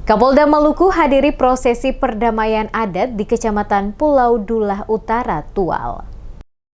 Kapolda Maluku hadiri prosesi perdamaian adat di Kecamatan Pulau Dulah Utara, Tual.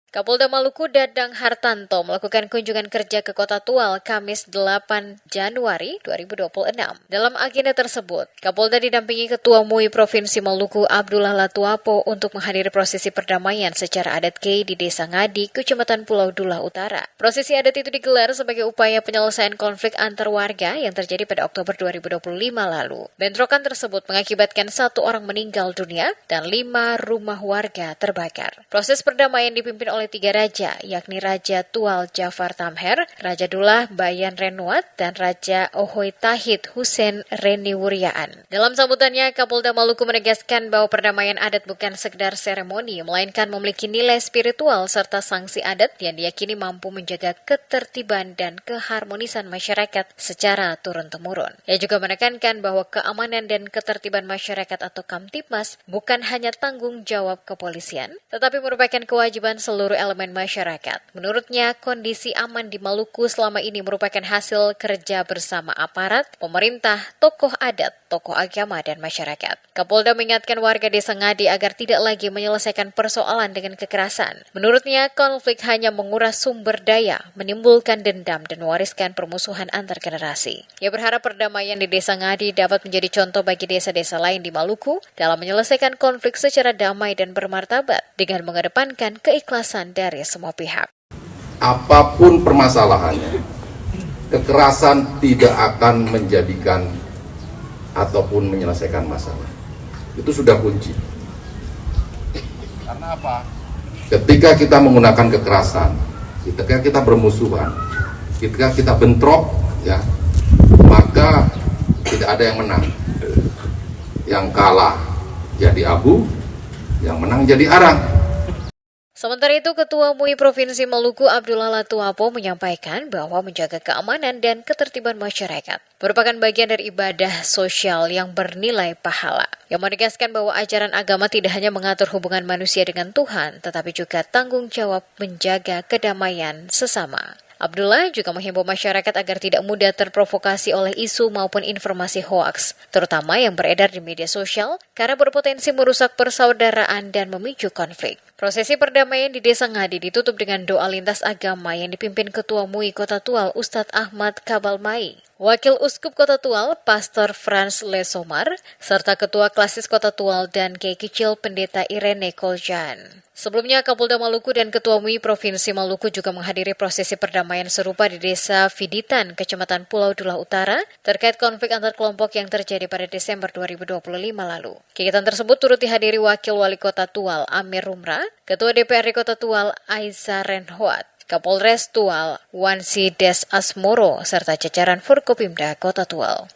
Kapolda Maluku Dadang Hartanto melakukan kunjungan kerja ke Kota Tual Kamis 8 Januari 2026. Dalam agenda tersebut, Kapolda didampingi Ketua MUI Provinsi Maluku Abdullah Latuapo untuk menghadiri prosesi perdamaian secara adat Kei di Desa Ngadi, Kecamatan Pulau Dulah Utara. Prosesi adat itu digelar sebagai upaya penyelesaian konflik antar warga yang terjadi pada Oktober 2025 lalu. Bentrokan tersebut mengakibatkan 1 orang meninggal dunia dan 5 rumah warga terbakar. Proses perdamaian dipimpin oleh 3 raja, yakni Raja Tual Jafar Tamher, Raja Dullah Bayan Renwat, dan Raja Ohoy Tahid Hussein Reni Wuryaan. Dalam sambutannya, Kapolda Maluku menegaskan bahwa perdamaian adat bukan sekedar seremoni, melainkan memiliki nilai spiritual serta sanksi adat yang diyakini mampu menjaga ketertiban dan keharmonisan masyarakat secara turun-temurun. Ia juga menekankan bahwa keamanan dan ketertiban masyarakat atau Kamtipmas bukan hanya tanggung jawab kepolisian, tetapi merupakan kewajiban seluruh elemen masyarakat. Menurutnya, kondisi aman di Maluku selama ini merupakan hasil kerja bersama aparat, pemerintah, tokoh adat, tokoh agama, dan masyarakat. Kapolda mengingatkan warga Desa Ngadi agar tidak lagi menyelesaikan persoalan dengan kekerasan. Menurutnya, konflik hanya menguras sumber daya, menimbulkan dendam, dan mewariskan permusuhan antar generasi. Ia berharap perdamaian di Desa Ngadi dapat menjadi contoh bagi desa-desa lain di Maluku dalam menyelesaikan konflik secara damai dan bermartabat dengan mengedepankan keikhlasan dari semua pihak. Apapun permasalahannya, kekerasan tidak akan menjadikan ataupun menyelesaikan masalah. Itu sudah kunci. Karena apa? Ketika kita menggunakan kekerasan, ketika kita bermusuhan, ketika kita bentrok, ya, maka tidak ada yang menang. Yang kalah jadi abu, yang menang jadi arang. Sementara itu, Ketua MUI Provinsi Maluku Abdullah Latuapo menyampaikan bahwa menjaga keamanan dan ketertiban masyarakat merupakan bagian dari ibadah sosial yang bernilai pahala. Yang menegaskan bahwa ajaran agama tidak hanya mengatur hubungan manusia dengan Tuhan, tetapi juga tanggung jawab menjaga kedamaian sesama. Abdullah juga menghimbau masyarakat agar tidak mudah terprovokasi oleh isu maupun informasi hoaks, terutama yang beredar di media sosial, karena berpotensi merusak persaudaraan dan memicu konflik. Prosesi perdamaian di Desa Ngadi ditutup dengan doa lintas agama yang dipimpin Ketua MUI Kota Tual Ustadz Ahmad Kabalmai, Wakil Uskup Kota Tual Pastor Frans Lesomar, serta Ketua Klasis Kota Tual dan Kiai Kecil Pendeta Irene Koljan. Sebelumnya, Kapolda Maluku dan Ketua MUI Provinsi Maluku juga menghadiri prosesi perdamaian serupa di Desa Fiditan, Kecamatan Pulau Dulah Utara, terkait konflik antar kelompok yang terjadi pada Desember 2025 lalu. Kegiatan tersebut turut dihadiri Wakil Wali Kota Tual Amir Rumra, Ketua DPRD Kota Tual Aiza Renhoat, Kapolres Tual Wansi Des Asmoro, serta jajaran Forkopimda Kota Tual.